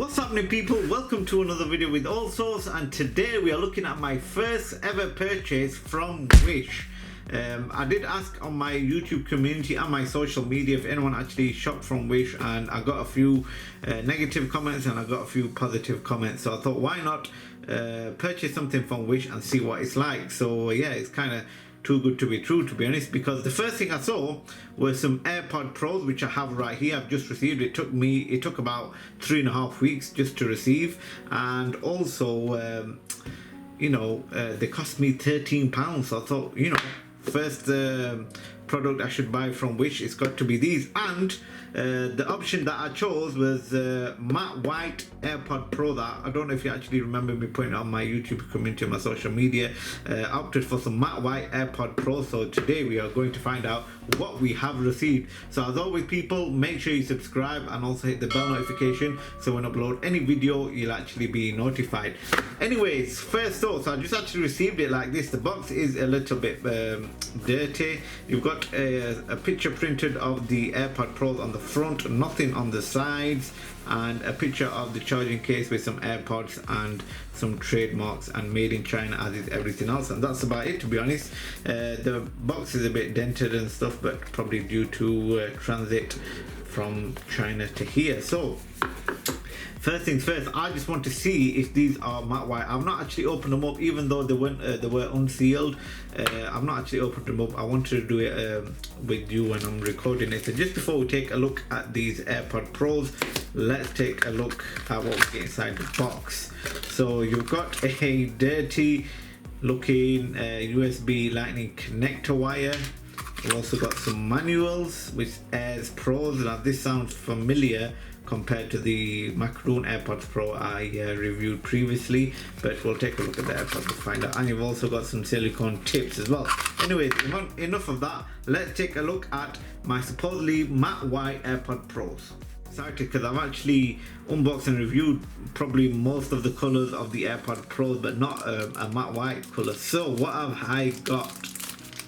What's happening, people? Welcome to another video with Allsortzz, and today we are looking at my first ever purchase from Wish. I did ask on my YouTube community and my social media if anyone actually shopped from Wish, and I got a few negative comments and I got a few positive comments, so I thought why not purchase something from Wish and see what it's like. So yeah, it's kind of too good to be true, to be honest, because the first thing I saw was some AirPod Pros, which I have right here. I've just received. It took about 3.5 weeks just to receive, and also they cost me £13. So I thought, first product I should buy from Wish, it's got to be these. And the option that I chose was matte white AirPod Pro. That I don't know if you actually remember me putting it on my YouTube community, my social media. Opted for some matte white AirPod Pro. So today we are going to find out what we have received. So as always, people, make sure you subscribe and also hit the bell notification so when I upload any video you'll actually be notified. Anyways, first thoughts, I just actually received it like this. The box is a little bit dirty. You've got a picture printed of the AirPod Pros on the front, nothing on the sides, and a picture of the charging case with some AirPods and some trademarks and made in China, as is everything else, and that's about it, to be honest. The box is a bit dented and stuff, but probably due to transit from China to here. So first things first, I just want to see if these are matte white. I've not actually opened them up, even though they were unsealed. I've not actually opened them up. I wanted to do it with you when I'm recording it. So just before we take a look at these AirPod Pros, let's take a look at what we get inside the box. So you've got a dirty looking USB lightning connector wire. We've also got some manuals with AirPods Pros. Now this sounds familiar compared to the macaroon AirPods Pro I reviewed previously, but we'll take a look at the AirPods to find out. And you've also got some silicone tips as well. Anyways, enough of that. Let's take a look at my supposedly matte white AirPod Pros. Excited because I've actually unboxed and reviewed probably most of the colors of the AirPod Pros, but not a matte white color. So what have I got?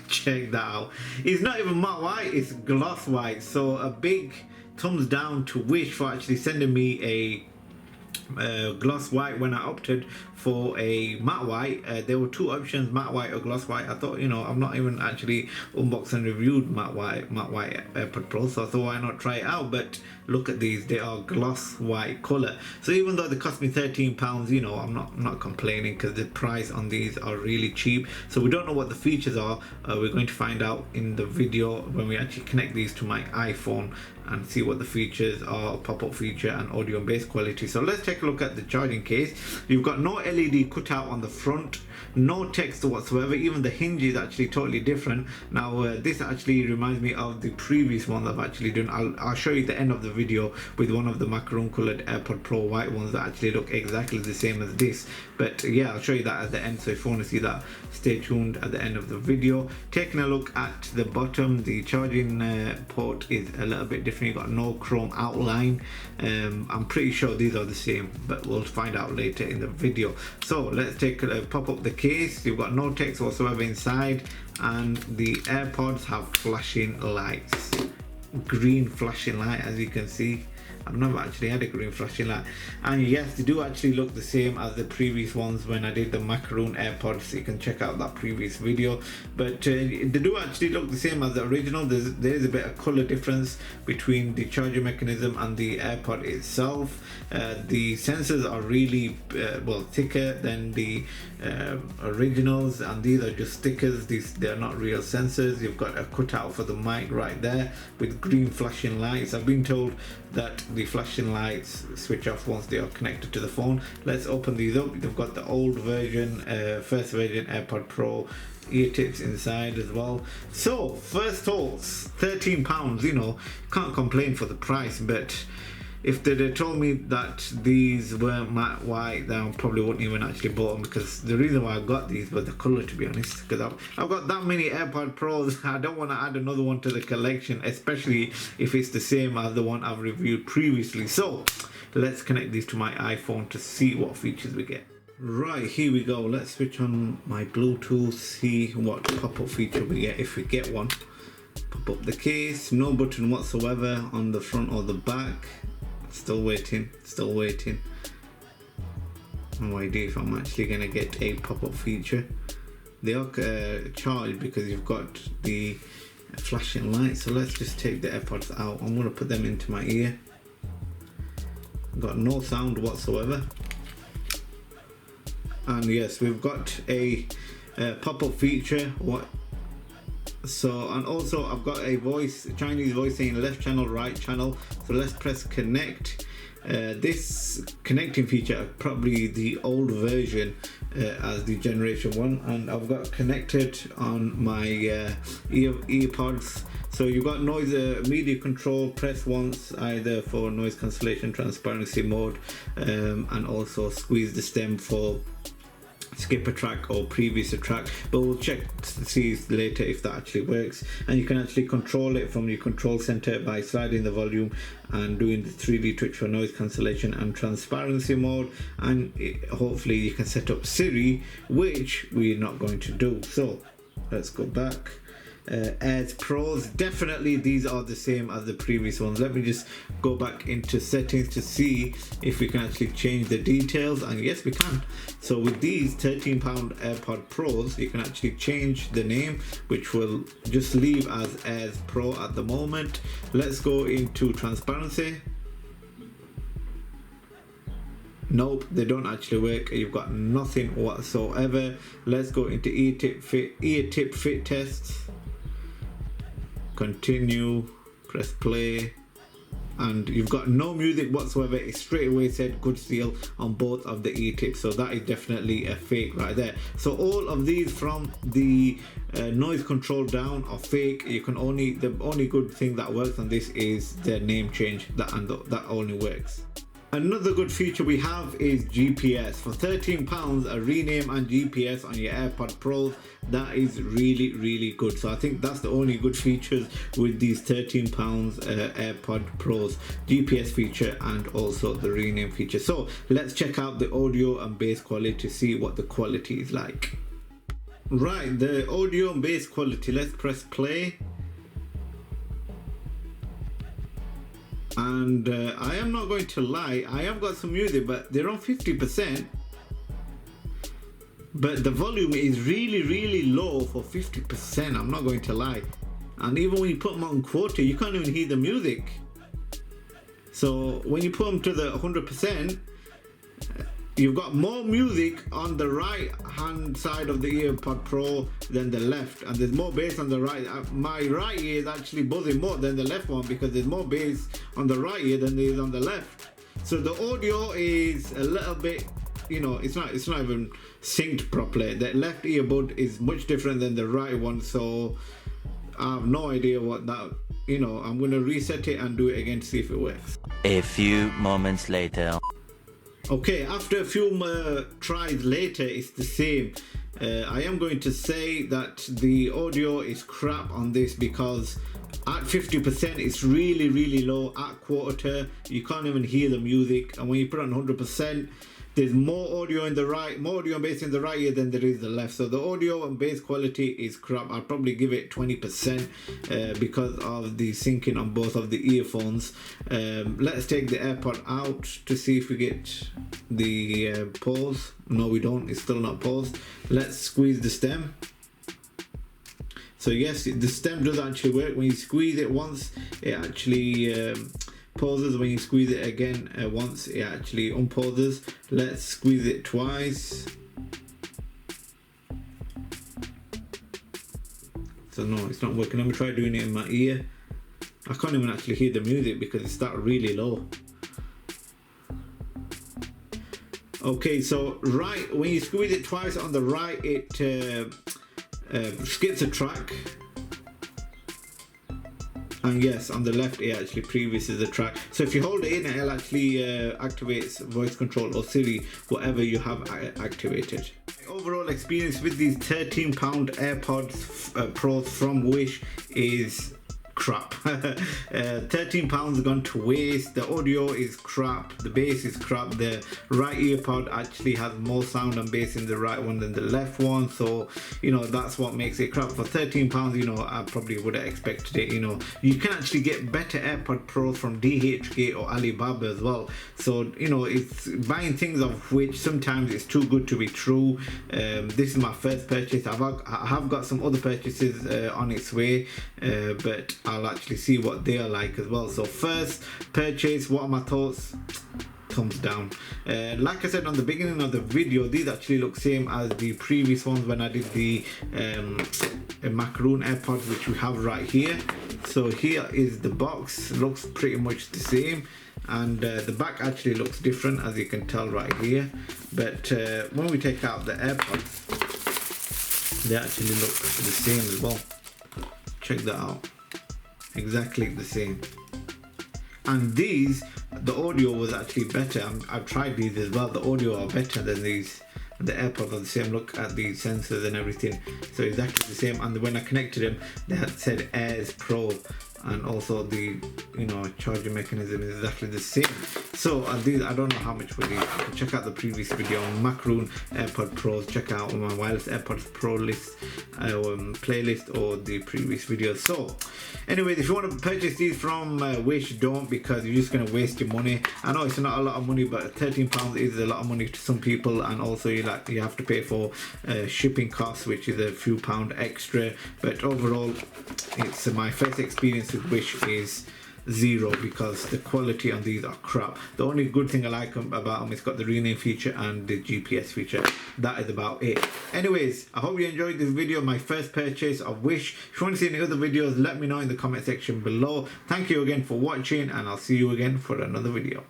Check that out. It's not even matte white, it's gloss white. So a big thumbs down to Wish for actually sending me a gloss white when I opted for a matte white. There were two options, matte white or gloss white. I thought, I've not even actually unboxed and reviewed matte white AirPod Pro, so I thought why not try it out. But look at these, they are gloss white color. So even though they cost me £13, I'm not complaining, because the price on these are really cheap. So we don't know what the features are. We're going to find out in the video when we actually connect these to my iPhone and see what the features are, pop-up feature and audio and bass quality. So let's take a look at the charging case. You've got no LED cutout on the front, no text whatsoever. Even the hinge is actually totally different. Now this actually reminds me of the previous one that I've actually done. I'll show you the end of the video with one of the macaroon colored AirPod Pro white ones that actually look exactly the same as this. But yeah, I'll show you that at the end, so if you want to see that, stay tuned at the end of the video. Taking a look at the bottom, the charging port is a little bit different. You've got no chrome outline. I'm pretty sure these are the same, but we'll find out later in the video. So let's pop up the case. You've got no text whatsoever inside, and the AirPods have flashing lights, green flashing light, as you can see. I've never actually had a green flashing light, and yes, they do actually look the same as the previous ones when I did the macaroon AirPods. So you can check out that previous video, but they do actually look the same as the original. There is a bit of color difference between the charging mechanism and the AirPod itself. The sensors are really thicker than the originals, and these are just stickers. They're not real sensors. You've got a cutout for the mic right there with green flashing lights. I've been told that the flashing lights switch off once they are connected to the phone. Let's open these up. They've got the old version, first version AirPod Pro ear tips inside as well. So first thoughts, £13, can't complain for the price. But if they'd told me that these weren't matte white, then I probably wouldn't even actually bought them, because the reason why I got these was the color, to be honest. Because I've got that many AirPod Pros, I don't want to add another one to the collection, especially if it's the same as the one I've reviewed previously. So let's connect these to my iPhone to see what features we get. Right, here we go. Let's switch on my Bluetooth, see what pop-up feature we get, if we get one. Pop up the case, no button whatsoever on the front or the back. Still waiting. No idea if I'm actually gonna get a pop-up feature. They are charged because you've got the flashing light. So let's just take the AirPods out. I'm gonna put them into my ear. Got no sound whatsoever. And yes, we've got a pop-up feature. And also I've got a Chinese voice saying left channel, right channel. So let's press connect. This connecting feature, probably the old version as the generation 1, and I've got connected on my earpods. So you've got noise media control. Press once either for noise cancellation, transparency mode, and also squeeze the stem for skip a track or previous a track, but we'll check to see later if that actually works. And you can actually control it from your control center by sliding the volume and doing the 3D twitch for noise cancellation and transparency mode, and hopefully you can set up Siri, which we're not going to do. So let's go back. AirPods Pros, definitely these are the same as the previous ones. Let me just go back into settings to see if we can actually change the details, and yes we can. So with these £13 AirPods Pros, you can actually change the name, which will just leave as AirPods Pro at the moment. Let's go into transparency. Nope, they don't actually work. You've got nothing whatsoever. Let's go into ear tip fit tests. Continue, press play, and you've got no music whatsoever. It straight away said good seal on both of the ear tips, so that is definitely a fake right there. So all of these from the noise control down are fake. The only good thing that works on this is the name change, that only works. Another good feature we have is GPS. For £13, a rename and GPS on your AirPods Pros. That is really good. So I think that's the only good features with these £13 AirPods Pros. GPS feature and also the rename feature. So let's check out the audio and bass quality to see what the quality is like. Right, the audio and bass quality. Let's press play. And I am not going to lie, I have got some music, but they're on 50%. But the volume is really low for 50%, I'm not going to lie. And even when you put them on quarter, you can't even hear the music. So when you put them to the 100%, you've got more music on the right hand side of the AirPods Pro than the left, and there's more bass on the right. My right ear is actually buzzing more than the left one because there's more bass on the right ear than there is on the left. So the audio is a little bit, it's not even synced properly. The left earbud is much different than the right one, so I have no idea what that, I'm going to reset it and do it again to see if it works. A few moments later. Okay, after a few tries later, it's the same. I am going to say that the audio is crap on this because at 50% it's really low. At quarter, you can't even hear the music, and when you put it on 100%, there's more audio and bass in the right ear than there is the left. So the audio and bass quality is crap. I'll probably give it 20% because of the syncing on both of the earphones. Let's take the AirPod out to see if we get the pause. No, we don't. It's still not paused. Let's squeeze the stem. So yes, the stem does actually work. When you squeeze it once, it actually pauses. When you squeeze it again once, it actually unpauses. Let's squeeze it twice. So no, it's not working. Let me try doing it in my ear. I can't even actually hear the music because it's that really low. Okay, so right, when you squeeze it twice on the right, it skips a track. And yes, on the left it actually previews the track. So if you hold it in, it'll actually activates voice control or Siri, whatever you have activated. Overall experience with these £13 AirPods Pros from Wish is crap. £13 gone to waste. The audio is crap, the bass is crap. The right earpod actually has more sound and bass in the right one than the left one, so you know that's what makes it crap. For £13, you know, I probably would have expected it. You know, you can actually get better AirPod Pros from DHgate or Alibaba as well, so you know, it's buying things of which sometimes it's too good to be true. This is my first purchase. I have got some other purchases on its way, but I'll actually see what they are like as well. So first purchase, what are my thoughts? Thumbs down. Like I said on the beginning of the video, these actually look same as the previous ones when I did the macaroon AirPods, which we have right here. So here is the box, looks pretty much the same, and the back actually looks different, as you can tell right here. But when we take out the AirPods, they actually look the same as well. Check that out, exactly the same. And these, the audio was actually better. I've tried these as well. The audio are better than these. The AirPods are the same. Look at the sensors and everything, so exactly the same. And when I connected them, they had said AirPods Pro, and also the, you know, charging mechanism is exactly the same. So these, I don't know how much were these. You can check out the previous video on macaroon AirPod Pros. Check out my wireless AirPods Pro list playlist, or the previous videos. So anyways, if you want to purchase these from Wish, don't, because you're just going to waste your money. I know it's not a lot of money, but £13 is a lot of money to some people, and also you have to pay for shipping costs, which is a few pound extra. But overall, it's my first experience with Wish is zero, because the quality on these are crap. The only good thing I like about them is got the rename feature and the GPS feature. That is about it. Anyways, I hope you enjoyed this video, my first purchase of Wish. If you want to see any other videos, let me know in the comment section below. Thank you again for watching, and I'll see you again for another video.